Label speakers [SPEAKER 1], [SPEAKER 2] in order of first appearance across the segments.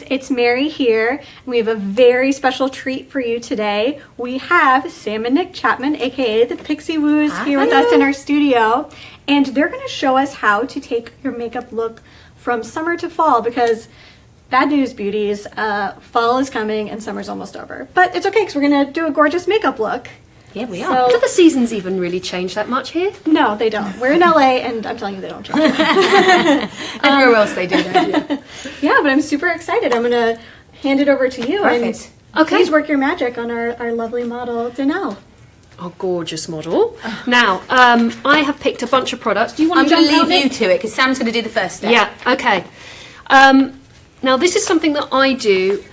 [SPEAKER 1] It's Mary here, and we have a very special treat for you today. We have Sam and Nick Chapman, aka the Pixiwoos, here with us in our studio, and they're going to show us how to take your makeup look from summer to fall, because bad news, beauties, fall is coming and summer's almost over. But it's okay, because we're going to do a gorgeous makeup look.
[SPEAKER 2] Yeah, we are. Do the seasons even really change that much here?
[SPEAKER 1] No, they don't. We're in LA, and I'm telling you, they don't change.
[SPEAKER 2] Everywhere else they do, don't you?
[SPEAKER 1] Yeah, but I'm super excited. I'm going to hand it over to you.
[SPEAKER 2] Perfect.
[SPEAKER 1] And please work your magic on our lovely model, Danelle.
[SPEAKER 2] Our gorgeous model. Now, I have picked a bunch of products. Do you want to jump
[SPEAKER 3] I'm going to leave you to it, because Sam's going to do the first step.
[SPEAKER 2] Yeah, okay. Now, this is something that I do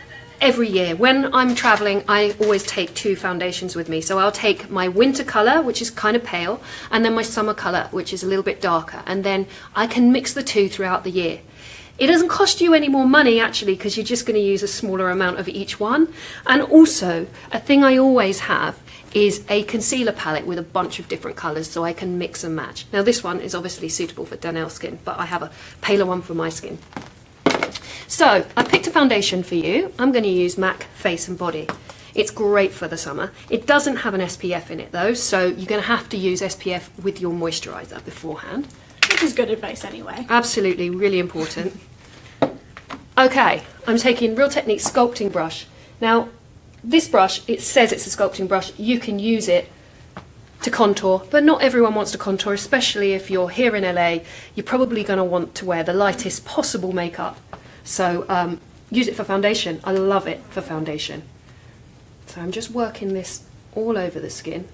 [SPEAKER 2] every year. When I'm traveling, I always take two foundations with me. So I'll take my winter colour, which is kind of pale, and then my summer colour, which is a little bit darker. And then I can mix the two throughout the year. It doesn't cost you any more money, actually, because you're just going to use a smaller amount of each one. And also, a thing I always have is a concealer palette with a bunch of different colours, so I can mix and match. Now, this one is obviously suitable for Danelle's skin, but I have a paler one for my skin. So, I picked a foundation for you. I'm going to use MAC Face and Body. It's great for the summer. It doesn't have an SPF in it though, so you're going to have to use SPF with your moisturiser beforehand.
[SPEAKER 1] Which is good advice anyway.
[SPEAKER 2] Absolutely, really important. Okay, I'm taking Real Technique sculpting brush. Now, this brush, it says it's a sculpting brush. You can use it to contour, but not everyone wants to contour, especially if you're here in LA. You're probably going to want to wear the lightest possible makeup. So use it for foundation. I love it for foundation. So I'm just working this all over the skin.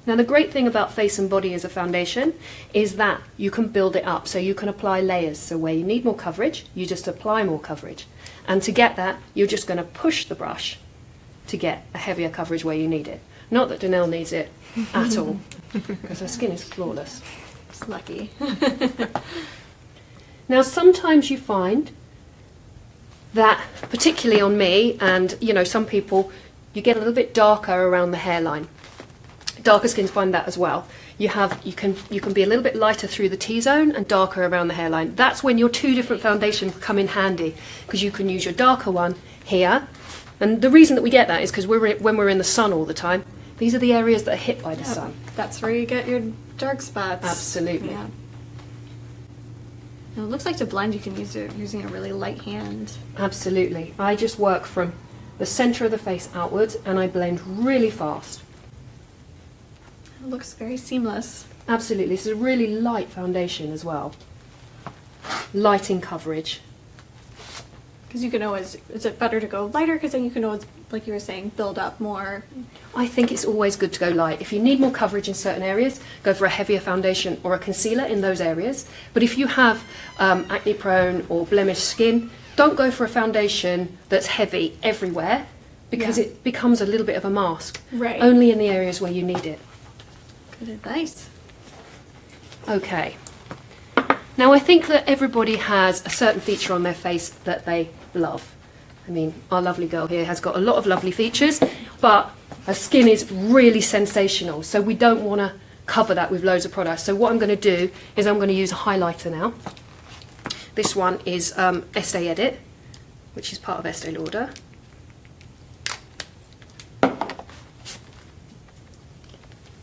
[SPEAKER 2] Now the great thing about Face and Body as a foundation is that you can build it up, so you can apply layers. So where you need more coverage, you just apply more coverage. And to get that, you're just going to push the brush to get a heavier coverage where you need it. Not that Danelle needs it at all, because her skin is flawless.
[SPEAKER 1] It's lucky.
[SPEAKER 2] Now sometimes you find that, particularly on me, and you know, some people, you get a little bit darker around the hairline. Darker skins find that as well. You can be a little bit lighter through the T-zone and darker around the hairline. That's when your two different foundations come in handy, because you can use your darker one here. And the reason that we get that is because when we're in the sun all the time, these are the areas that are hit by the sun.
[SPEAKER 1] That's where you get your dark spots.
[SPEAKER 2] Absolutely.
[SPEAKER 1] Yeah. Now, it looks like to blend you can use it using a really light hand.
[SPEAKER 2] Absolutely. I just work from the centre of the face outwards and I blend really fast.
[SPEAKER 1] It looks very seamless.
[SPEAKER 2] Absolutely. This is a really light foundation as well. Light in coverage.
[SPEAKER 1] Because you can always, is it better to go lighter? Because then you can always, like you were saying, build up more.
[SPEAKER 2] I think it's always good to go light. If you need more coverage in certain areas, go for a heavier foundation or a concealer in those areas. But if you have acne prone or blemished skin, don't go for a foundation that's heavy everywhere, because it becomes a little bit of a mask.
[SPEAKER 1] Right.
[SPEAKER 2] Only in the areas where you need it.
[SPEAKER 1] Good advice.
[SPEAKER 2] Okay. Now I think that everybody has a certain feature on their face that they love. I mean, our lovely girl here has got a lot of lovely features, but her skin is really sensational, so we don't want to cover that with loads of products. So what I'm going to do is I'm going to use a highlighter now. This one is Estee Edit, which is part of Estee Lauder.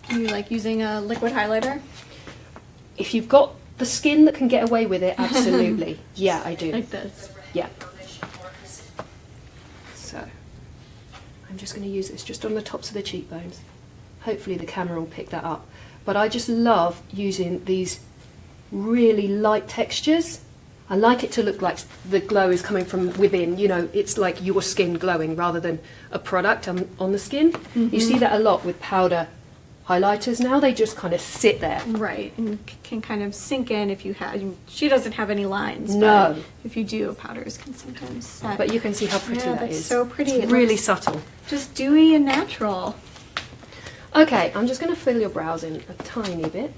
[SPEAKER 1] Do you like using a liquid highlighter?
[SPEAKER 2] If you've got the skin that can get away with it, absolutely. Yeah, I do.
[SPEAKER 1] Like this?
[SPEAKER 2] Yeah. So, I'm just going to use this just on the tops of the cheekbones. Hopefully the camera will pick that up. But I just love using these really light textures. I like it to look like the glow is coming from within. You know, it's like your skin glowing rather than a product on the skin. You see that a lot with powder highlighters now. They just kind of sit there.
[SPEAKER 1] Right, and can kind of sink in if you have. She doesn't have any lines.
[SPEAKER 2] No.
[SPEAKER 1] But if you do, powders can sometimes set.
[SPEAKER 2] But you can see how pretty that
[SPEAKER 1] that's
[SPEAKER 2] is.
[SPEAKER 1] so pretty.
[SPEAKER 2] It's really subtle.
[SPEAKER 1] Just dewy and natural.
[SPEAKER 2] Okay, I'm just going to fill your brows in a tiny bit.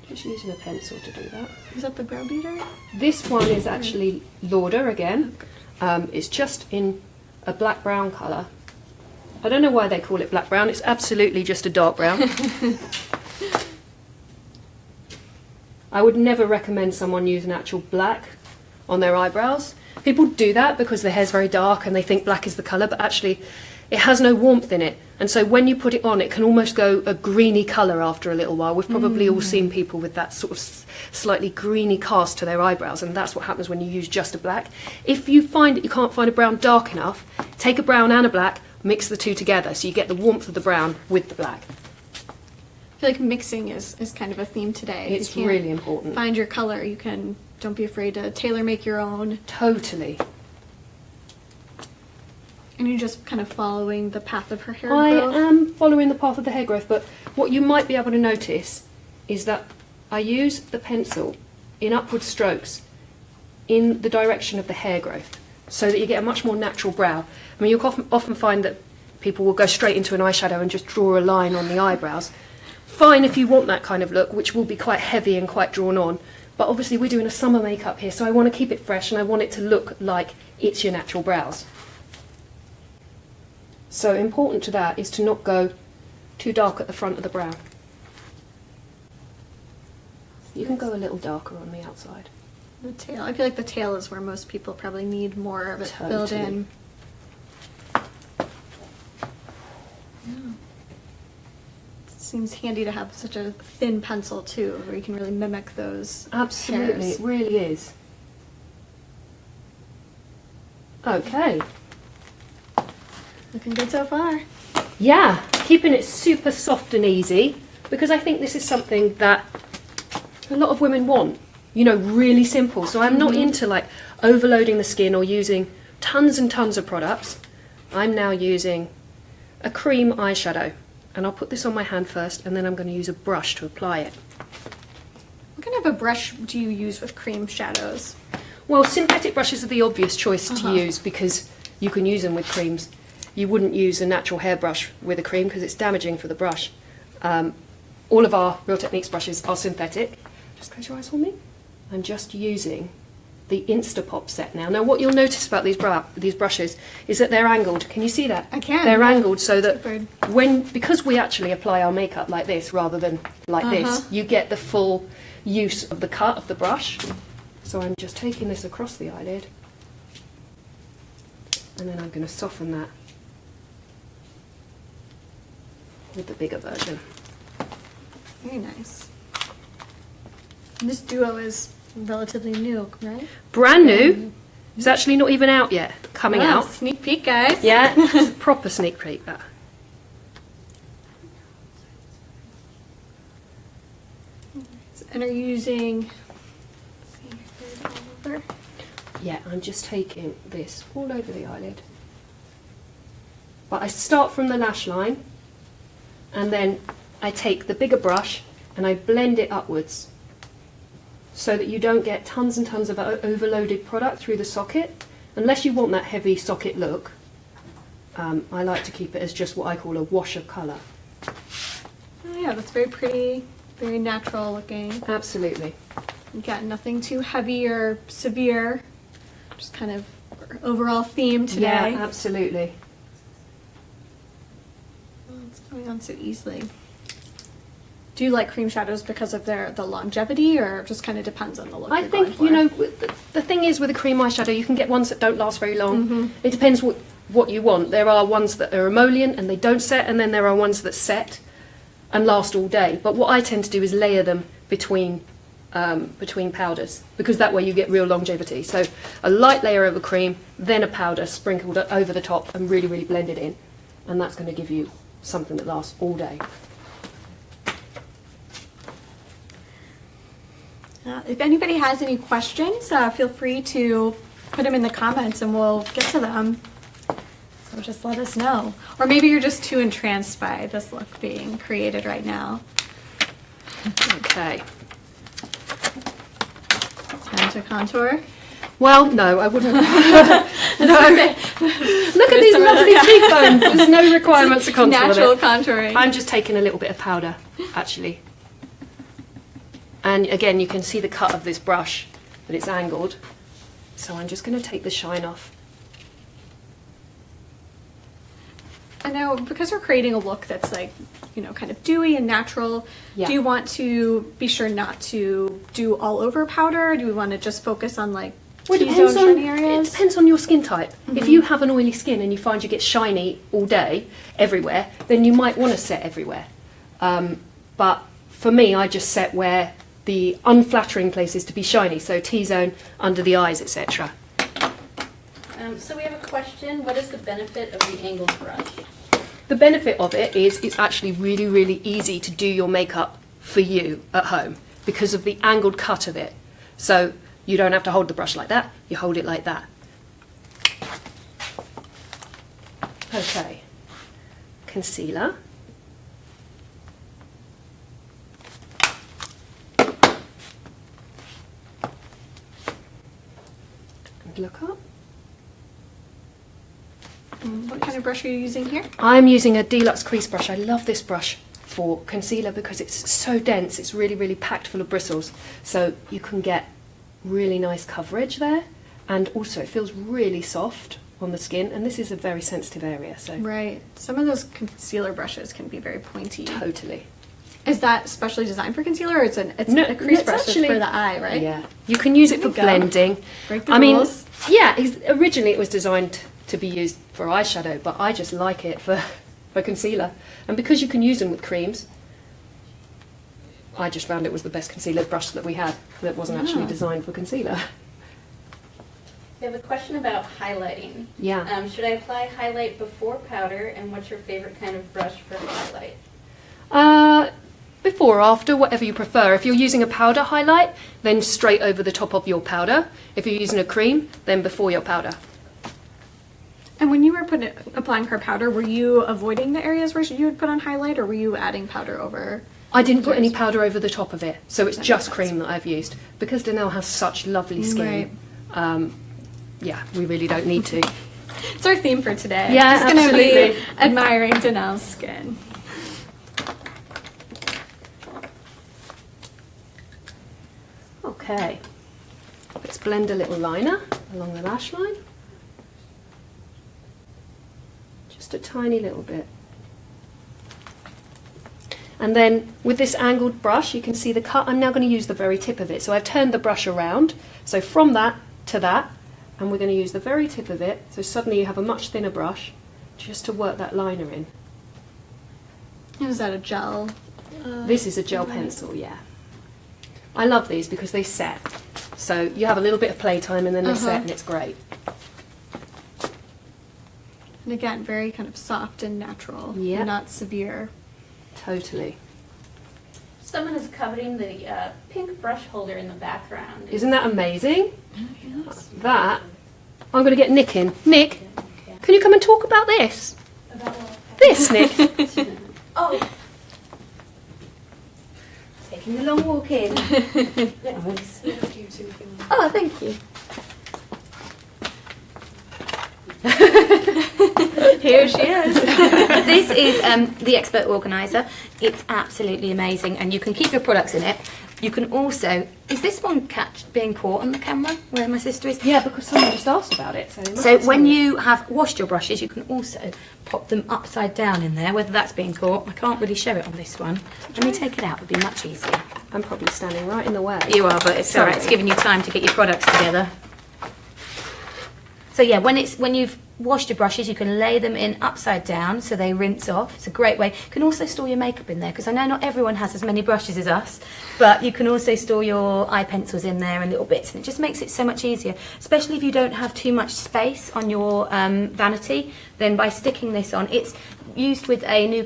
[SPEAKER 2] Just using a pencil to do that.
[SPEAKER 1] Is that the brow beater?
[SPEAKER 2] This one is actually Lauder again. It's just in a black brown colour. I don't know why they call it black brown. It's absolutely just a dark brown. I would never recommend someone use an actual black on their eyebrows. People do that because their hair's very dark and they think black is the colour, but actually it has no warmth in it. And so when you put it on, it can almost go a greeny colour after a little while. We've probably all seen people with that sort of slightly greeny cast to their eyebrows, and that's what happens when you use just a black. If you find that you can't find a brown dark enough, take a brown and a black, mix the two together so you get the warmth of the brown with the black.
[SPEAKER 1] I feel like mixing is kind of a theme today.
[SPEAKER 2] It's really important.
[SPEAKER 1] Find your color. You can, don't be afraid to tailor make your own.
[SPEAKER 2] Totally.
[SPEAKER 1] And you're just kind of following the path of her hair
[SPEAKER 2] I
[SPEAKER 1] growth?
[SPEAKER 2] am following the path of the hair growth, but what you might be able to notice is that I use the pencil in upward strokes in the direction of the hair growth so that you get a much more natural brow. I mean, you'll often find that people will go straight into an eyeshadow and just draw a line on the eyebrows. Fine if you want that kind of look, which will be quite heavy and quite drawn on, but obviously we're doing a summer makeup here, so I want to keep it fresh and I want it to look like it's your natural brows. So important to that is to not go too dark at the front of the brow. You can go a little darker on the outside.
[SPEAKER 1] The tail. I feel like the tail is where most people probably need more of it filled in. Yeah. It seems handy to have such a thin pencil too, where you can really mimic those
[SPEAKER 2] Absolutely,
[SPEAKER 1] hairs.
[SPEAKER 2] it really is. Okay.
[SPEAKER 1] Looking good so far.
[SPEAKER 2] Yeah, keeping it super soft and easy, because I think this is something that a lot of women want. You know, really simple. So I'm not into like overloading the skin or using tons and tons of products. I'm now using a cream eyeshadow, and I'll put this on my hand first, and then I'm going to use a brush to apply it.
[SPEAKER 1] What kind of a brush do you use with cream shadows?
[SPEAKER 2] Well, synthetic brushes are the obvious choice to use because you can use them with creams. You wouldn't use a natural hairbrush with a cream because it's damaging for the brush. All of our Real Techniques brushes are synthetic. Just close your eyes for me. I'm just using the Instapop set now. Now what you'll notice about these brushes is that they're angled. Can you see that?
[SPEAKER 1] I can.
[SPEAKER 2] They're angled so that
[SPEAKER 1] Super.
[SPEAKER 2] because we actually apply our makeup like this rather than like this, you get the full use of the cut of the brush. So I'm just taking this across the eyelid, and then I'm going to soften that with the bigger version.
[SPEAKER 1] Very nice. And this duo is relatively new, right?
[SPEAKER 2] Brand new. It's actually not even out yet. Coming
[SPEAKER 1] Wow,
[SPEAKER 2] out.
[SPEAKER 1] Sneak peek, guys.
[SPEAKER 2] Yeah, it's a proper sneak peek that.
[SPEAKER 1] And are you using... all over?
[SPEAKER 2] Yeah, I'm just taking this all over the eyelid. But I start from the lash line, and then I take the bigger brush and I blend it upwards so that you don't get tons and tons of overloaded product through the socket. Unless you want that heavy socket look, I like to keep it as just what I call a wash of colour.
[SPEAKER 1] Oh yeah, that's very pretty, very natural looking.
[SPEAKER 2] Absolutely.
[SPEAKER 1] You got nothing too heavy or severe, just kind of overall theme today.
[SPEAKER 2] Yeah, absolutely.
[SPEAKER 1] Oh, it's going on so easily. Do you like cream shadows because of the longevity, or just kind of depends on the look?
[SPEAKER 2] I think, you know, the thing is with a cream eyeshadow, you can get ones that don't last very long. It depends what you want. There are ones that are emollient and they don't set, and then there are ones that set and last all day. But what I tend to do is layer them between powders, because that way you get real longevity. So a light layer of a cream, then a powder sprinkled over the top and really, really blended in. And that's going to give you something that lasts all day.
[SPEAKER 1] If anybody has any questions, feel free to put them in the comments and we'll get to them. So just let us know. Or maybe you're just too entranced by this look being created right now.
[SPEAKER 2] Okay.
[SPEAKER 1] Time to contour.
[SPEAKER 2] Well, no, I wouldn't. No. Look at these lovely cheekbones. There's no requirements to contour
[SPEAKER 1] Natural
[SPEAKER 2] it.
[SPEAKER 1] contouring.
[SPEAKER 2] I'm just taking a little bit of powder, actually. And again, you can see the cut of this brush, that it's angled. So I'm just going to take the shine off.
[SPEAKER 1] I know, because we're creating a look that's like, you know, kind of dewy and natural,
[SPEAKER 2] Yeah.
[SPEAKER 1] do you want to be sure not to do all over powder? Or do we want to just focus on like
[SPEAKER 2] Well, it depends on your skin type. If you have an oily skin and you find you get shiny all day, everywhere, then you might want to set everywhere. But for me, I just set where the unflattering places to be shiny, so T-zone, under the eyes, etc.
[SPEAKER 4] So we have a question. What is the benefit of the angled brush?
[SPEAKER 2] The benefit of it is it's actually really, really easy to do your makeup for you at home because of the angled cut of it. So you don't have to hold the brush like that, you hold it like that. Okay, concealer. And look up.
[SPEAKER 1] What kind of brush are you using here?
[SPEAKER 2] I'm using a Deluxe crease brush. I love this brush for concealer because it's so dense. It's really, really packed full of bristles. So you can get really nice coverage there. And also it feels really soft on the skin. And this is a very sensitive area. So
[SPEAKER 1] Right. Some of those concealer brushes can be very pointy.
[SPEAKER 2] totally.
[SPEAKER 1] Is that specially designed for concealer, or it's a crease
[SPEAKER 2] it's
[SPEAKER 1] brush that's
[SPEAKER 2] actually
[SPEAKER 1] for the eye, right?
[SPEAKER 2] Yeah. You can use it
[SPEAKER 1] There
[SPEAKER 2] for
[SPEAKER 1] you go.
[SPEAKER 2] blending.
[SPEAKER 1] Break the
[SPEAKER 2] I mean,
[SPEAKER 1] rules.
[SPEAKER 2] yeah, originally it was designed to be used for eyeshadow, but I just like it for concealer. And because you can use them with creams, I just found it was the best concealer brush that we had that wasn't actually designed for concealer.
[SPEAKER 4] We have a question about highlighting.
[SPEAKER 2] Yeah.
[SPEAKER 4] Should I apply highlight before powder, and what's your favorite kind of brush for highlight?
[SPEAKER 2] Before or after, whatever you prefer. If you're using a powder highlight, then straight over the top of your powder. If you're using a cream, then before your powder.
[SPEAKER 1] And when you were applying her powder, were you avoiding the areas where you would put on highlight, or were you adding powder over?
[SPEAKER 2] I didn't put any powder over the top of it, so it's just cream that I've used. Because Danelle has such lovely skin, yeah, we really don't need to.
[SPEAKER 1] It's our theme for today.
[SPEAKER 2] Yeah,
[SPEAKER 1] just going to be
[SPEAKER 2] absolutely.
[SPEAKER 1] admiring Danelle's skin.
[SPEAKER 2] Okay, let's blend a little liner along the lash line. Just a tiny little bit. And then with this angled brush, you can see the cut. I'm now going to use the very tip of it. So I've turned the brush around. So from that to that, and we're going to use the very tip of it. So suddenly you have a much thinner brush just to work that liner in.
[SPEAKER 1] Is that a gel?
[SPEAKER 2] This is a gel pencil, yeah. I love these because they set. So you have a little bit of playtime and then they set and it's great.
[SPEAKER 1] And again, very kind of soft and natural.
[SPEAKER 2] Yeah.
[SPEAKER 1] Not severe.
[SPEAKER 2] Totally.
[SPEAKER 4] Someone is coveting the pink brush holder in the background.
[SPEAKER 2] Isn't that amazing? That, I'm going to get Nick in. Nick, can you come and talk about this? This, Nick.
[SPEAKER 3] Oh. Taking the long walk in.
[SPEAKER 1] Oh, thank you. Here she is.
[SPEAKER 3] This is the Expert Organiser. It's absolutely amazing, and you can keep your products in it. You can also, is this one being caught on the camera where my sister is?
[SPEAKER 2] Yeah, because someone just asked about it.
[SPEAKER 3] So when you have washed your brushes, you can also pop them upside down in there, whether that's being caught. I can't really show it on this one. Let me take it out, it would be much easier.
[SPEAKER 2] I'm probably standing right in the way.
[SPEAKER 3] You are, but it's alright, it's giving you time to get your products together. So yeah, when you've washed your brushes, you can lay them in upside down so they rinse off. It's a great way. You can also store your makeup in there, because I know not everyone has as many brushes as us, but you can also store your eye pencils in there and little bits, and it just makes it so much easier, especially if you don't have too much space on your vanity. Then by sticking this on, it's used with a new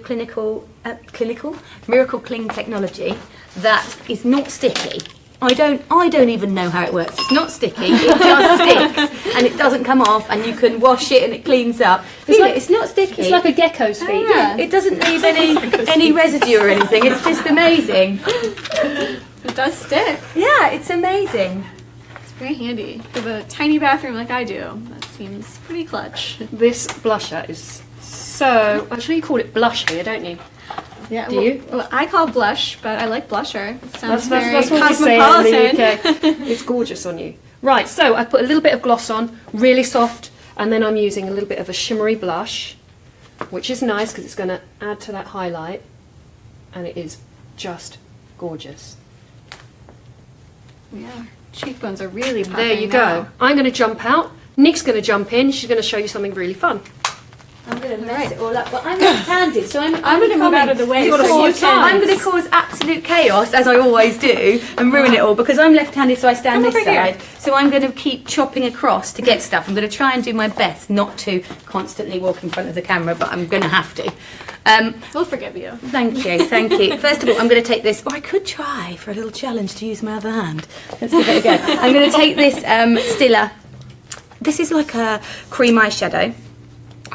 [SPEAKER 3] Miracle Cling technology that is not sticky. I don't even know how it works. It's not sticky, it just sticks and it doesn't come off, and you can wash it and it cleans up. It's not sticky.
[SPEAKER 2] It's like a gecko's feet.
[SPEAKER 1] yeah.
[SPEAKER 3] It doesn't leave any residue or anything. It's just amazing.
[SPEAKER 1] It does stick.
[SPEAKER 3] Yeah, it's amazing.
[SPEAKER 1] It's very handy. If you have a tiny bathroom like I do, that seems pretty clutch.
[SPEAKER 2] This blusher is so... Actually, you call it blush here, don't you?
[SPEAKER 1] Yeah,
[SPEAKER 2] Do you?
[SPEAKER 1] Well, I call blush, but I like blusher. It sounds very
[SPEAKER 2] That's what we say in
[SPEAKER 1] cosmopolitan.
[SPEAKER 2] the UK. It's gorgeous on you. Right, so I put a little bit of gloss on, really soft, and then I'm using a little bit of a shimmery blush, which is nice because it's going to add to that highlight, and it is just gorgeous.
[SPEAKER 1] Yeah. cheekbones are really puffing.
[SPEAKER 2] There you go. I'm going to jump out. Nick's going to jump in. She's going to show you something really fun.
[SPEAKER 3] I'm going to mess it all up, but I'm left-handed, so I'm
[SPEAKER 1] going to move out of the way.
[SPEAKER 3] I'm going to cause absolute chaos, as I always do, and ruin it all, because I'm left-handed, so I stand this side. So I'm going to keep chopping across to get stuff. I'm going to try and do my best not to constantly walk in front of the camera, but I'm going to have to.
[SPEAKER 1] We'll forgive you.
[SPEAKER 3] Thank you, thank you. First of all, I'm going to take this, or I could try for a little challenge to use my other hand. Let's give it a go. I'm going to take this Stiller. This is like a cream eyeshadow,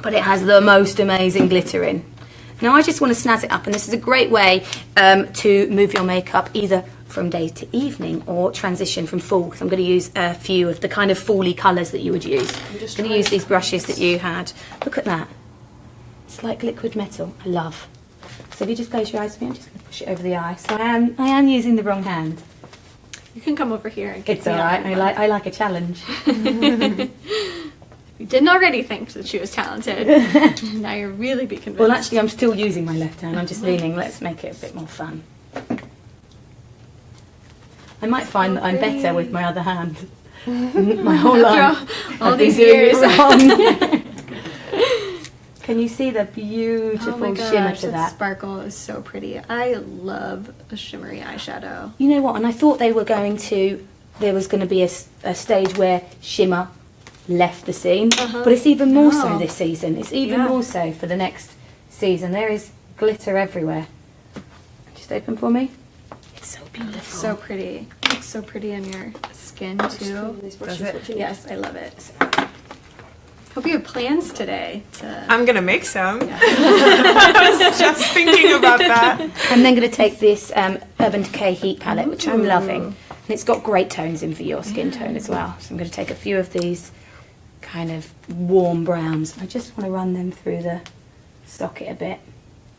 [SPEAKER 3] but it has the most amazing glitter in. Now I just want to snazz it up, and this is a great way to move your makeup either from day to evening or transition from fall. So I'm going to use a few of the kind of fall-y colours that you would use. I'm going to use these brushes that you had. Look at that. It's like liquid metal. I love. So if you just close your eyes for me, I'm just going to push it over the eye. So I am using the wrong hand.
[SPEAKER 1] You can come over here and get
[SPEAKER 3] It's all right. I like a challenge.
[SPEAKER 1] You didn't already think that she was talented. Now you're really be convinced.
[SPEAKER 3] Well, actually, I'm still using my left hand. I'm just leaning. Let's make it a bit more fun. I might find that I'm better with my other hand. My whole life.
[SPEAKER 1] All
[SPEAKER 3] I've
[SPEAKER 1] these
[SPEAKER 3] been doing
[SPEAKER 1] years.
[SPEAKER 3] it wrong. Can you see the beautiful
[SPEAKER 1] Oh my gosh,
[SPEAKER 3] shimmer to that?
[SPEAKER 1] sparkle is so pretty. I love a shimmery eyeshadow.
[SPEAKER 3] You know what? And I thought there was going to be a stage where shimmer left the scene, but it's even more so this season. It's even more so for the next season. There is glitter everywhere. Just open for me. It's so beautiful.
[SPEAKER 1] So pretty. It's so pretty on your skin too.
[SPEAKER 3] Does it?
[SPEAKER 1] Yes, I love it. Hope you have plans today.
[SPEAKER 5] I'm gonna make some. I was just thinking about that.
[SPEAKER 3] I'm then going to take this Urban Decay Heat Palette, which I'm loving. And it's got great tones in for your skin tone as well. So I'm going to take a few of these kind of warm browns. I just want to run them through the socket a bit.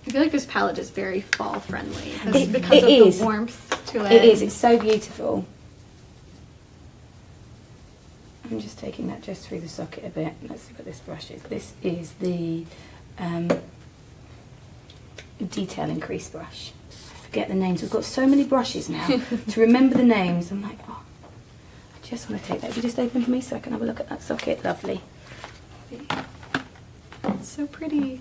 [SPEAKER 1] I feel like this palette is very fall friendly
[SPEAKER 3] It
[SPEAKER 1] because of
[SPEAKER 3] is.
[SPEAKER 1] the warmth to it.
[SPEAKER 3] It is. It's so beautiful. I'm just taking that just through the socket a bit. Let's look at this brush. This is the Detail Increase brush. I forget the names. We've got so many brushes now. To remember the names, I'm like, oh, I just want to take that. If you just open for me so I can have a look at that socket. Lovely.
[SPEAKER 1] It's so pretty.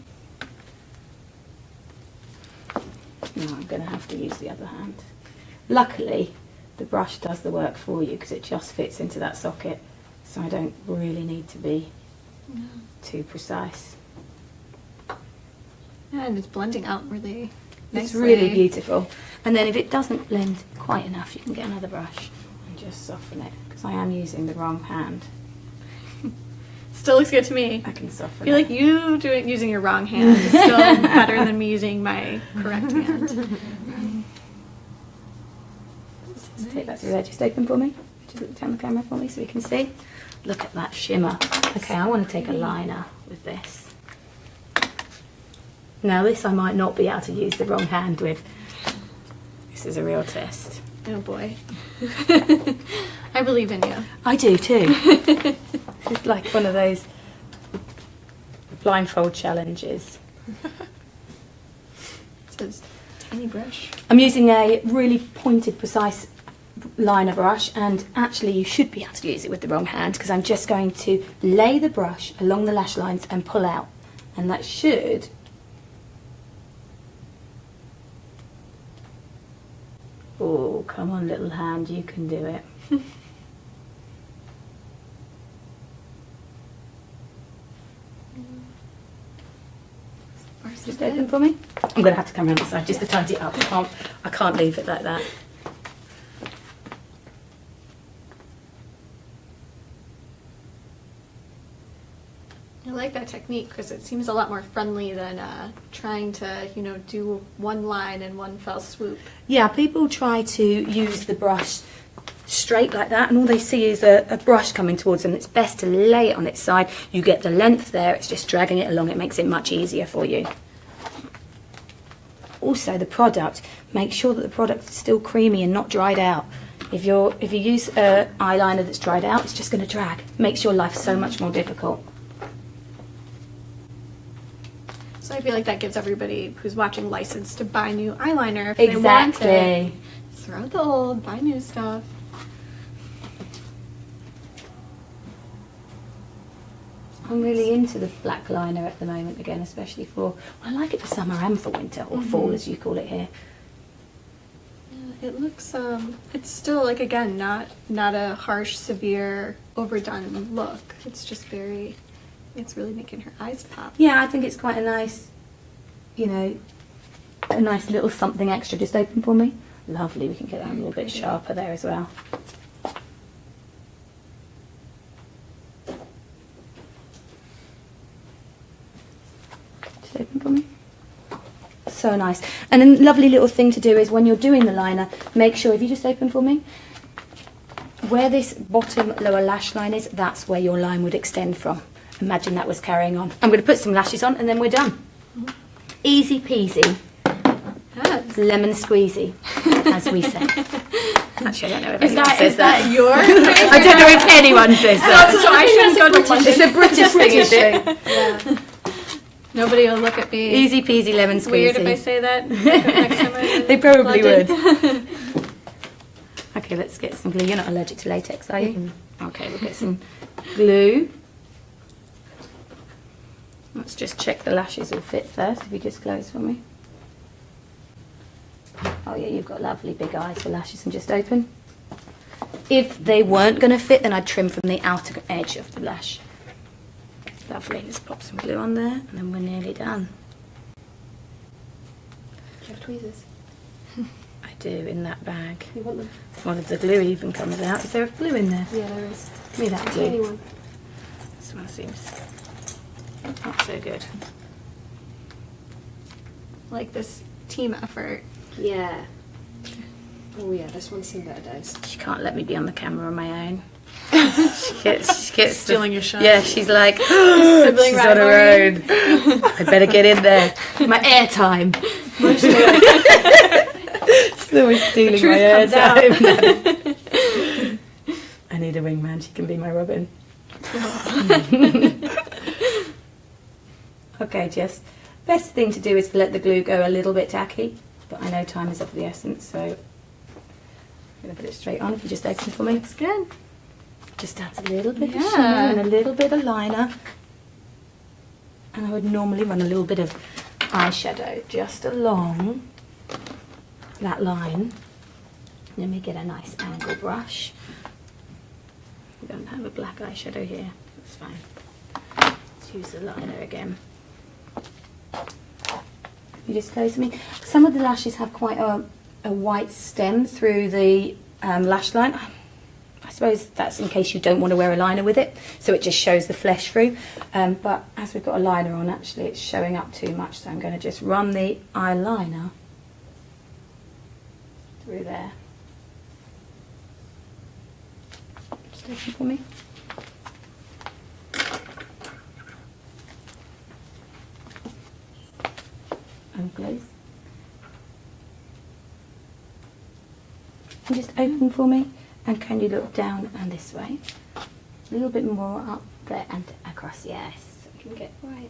[SPEAKER 3] No, I'm going to have to use the other hand. Luckily, the brush does the work for you because it just fits into that socket. So I don't really need to be too precise.
[SPEAKER 1] Yeah, and it's blending out really nicely.
[SPEAKER 3] It's really beautiful. And then if it doesn't blend quite enough, you can get another brush and just soften it. Because I am using the wrong hand.
[SPEAKER 1] Still looks good to me.
[SPEAKER 3] I can soften
[SPEAKER 1] I feel like you using your wrong hand is still better than me using my correct hand.
[SPEAKER 3] Just take that through there. Just open for me. Just look down the camera for me so you can see. Look at that shimmer. Okay, I want to take a liner with this. Now this I might not be able to use the wrong hand with. This is a real test.
[SPEAKER 1] Oh boy. I believe in you.
[SPEAKER 3] I do too. This is like one of those blindfold challenges.
[SPEAKER 1] It's a tiny brush.
[SPEAKER 3] I'm using a really pointed, precise liner brush, and actually you should be able to use it with the wrong hand because I'm just going to lay the brush along the lash lines and pull out, and that should oh, come on little hand, you can do it. Just open for me. I'm going to have to come around the side just to tidy it up. I can't leave it like that.
[SPEAKER 1] I like that technique because it seems a lot more friendly than trying to, do one line in one fell swoop.
[SPEAKER 3] Yeah, people try to use the brush straight like that and all they see is a brush coming towards them. It's best to lay it on its side. You get the length there, it's just dragging it along. It makes it much easier for you. Also, the product, make sure that the product is still creamy and not dried out. If you use an eyeliner that's dried out, it's just going to drag. It makes your life so much more difficult.
[SPEAKER 1] So I feel like that gives everybody who's watching license to buy new eyeliner if they want it.
[SPEAKER 3] Exactly.
[SPEAKER 1] Throw out the old, buy new stuff.
[SPEAKER 3] I'm really into the black liner at the moment again, especially for, well, I like it for summer and for winter, or fall as you call it here.
[SPEAKER 1] It looks, it's still like, again, not a harsh, severe, overdone look. It's just very, it's really making her eyes pop.
[SPEAKER 3] Yeah, I think it's quite a nice, you know, a nice little something extra. Just open for me. Lovely, we can get that a little bit sharper there as well. Just open for me. So nice. And a lovely little thing to do is when you're doing the liner, make sure, if you just open for me, where this bottom lower lash line is, that's where your line would extend from. Imagine that was carrying on. I'm going to put some lashes on and then we're done. Easy peasy.
[SPEAKER 1] Yes.
[SPEAKER 3] Lemon squeezy, as we say. Actually, I don't know if anyone says
[SPEAKER 1] Is that your
[SPEAKER 3] I don't know if anyone says that.
[SPEAKER 1] So I shouldn't go to London.
[SPEAKER 3] It's a British thing, is it?
[SPEAKER 1] Yeah. Nobody will look at me.
[SPEAKER 3] Easy peasy lemon squeezy.
[SPEAKER 1] Weird if I say that next time I
[SPEAKER 3] They probably
[SPEAKER 1] London.
[SPEAKER 3] would. Okay, let's get some glue. You're not allergic to latex, are you? Okay, we'll get some glue. Let's just check the lashes will fit first, if you just close for me. Oh yeah, you've got lovely big eyes for lashes, and just open. If they weren't going to fit, then I'd trim from the outer edge of the lash. Lovely, let's pop some glue on there, and then we're nearly done.
[SPEAKER 2] Do you have tweezers?
[SPEAKER 3] I do, in that bag.
[SPEAKER 2] You want them?
[SPEAKER 3] Well, if the glue even comes out. Is there glue in there?
[SPEAKER 2] Yeah, there is.
[SPEAKER 3] Give me that glue.
[SPEAKER 2] Anyone?
[SPEAKER 3] This one seems not so good.
[SPEAKER 1] Like this team effort.
[SPEAKER 2] Yeah. Oh yeah, this one seemed better days.
[SPEAKER 3] She can't let me be on the camera on my own. She gets
[SPEAKER 5] Stealing your shot.
[SPEAKER 3] Yeah, she's like, she's on her own. I better get in there. My airtime. She's always stealing my airtime. I need a wingman. She can be my Robin. Okay, Jess. Best thing to do is to let the glue go a little bit tacky, but I know time is of the essence, so I'm going to put it straight on. If you just open for me.
[SPEAKER 1] Looks good.
[SPEAKER 3] Just adds a little bit of
[SPEAKER 1] Yeah.
[SPEAKER 3] shimmer and a little bit of liner. And I would normally run a little bit of eyeshadow just along that line. Let me get a nice angle brush. We don't have a black eyeshadow here. That's fine. Let's use the liner again. You just close me. Some of the lashes have quite a white stem through the lash line. I suppose that's in case you don't want to wear a liner with it, so it just shows the flesh through. But as we've got a liner on, actually it's showing up too much, so I'm going to just run the eyeliner through there. Just open for me. And close. And just open for me. And can you look down and this way? A little bit more up there and across, yes. I can get right.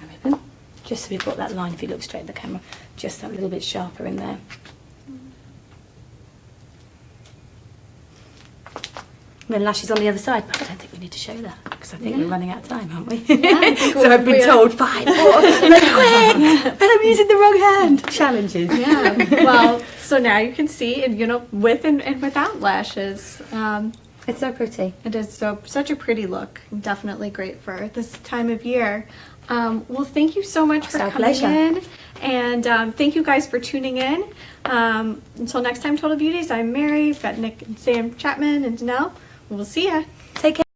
[SPEAKER 3] And open. Just so we've got that line, if you look straight at the camera, just that little bit sharper in there. And then lashes on the other side, but I don't think we need to show that because I think we're running out of time, aren't we?
[SPEAKER 1] Yeah,
[SPEAKER 3] So I've been told 5, 4, and then quick, and I'm using the wrong hand. Challenges.
[SPEAKER 1] Yeah. Well, so now you can see, and with and without lashes.
[SPEAKER 3] It's so pretty.
[SPEAKER 1] It is such a pretty look. Definitely great for this time of year. Well, thank you so much for
[SPEAKER 3] It's our
[SPEAKER 1] coming
[SPEAKER 3] pleasure.
[SPEAKER 1] in. And thank you guys for tuning in. Until next time, Total Beauties, I'm Mary. We've got Nick and Sam Chapman and Danelle. We'll see ya.
[SPEAKER 3] Take care.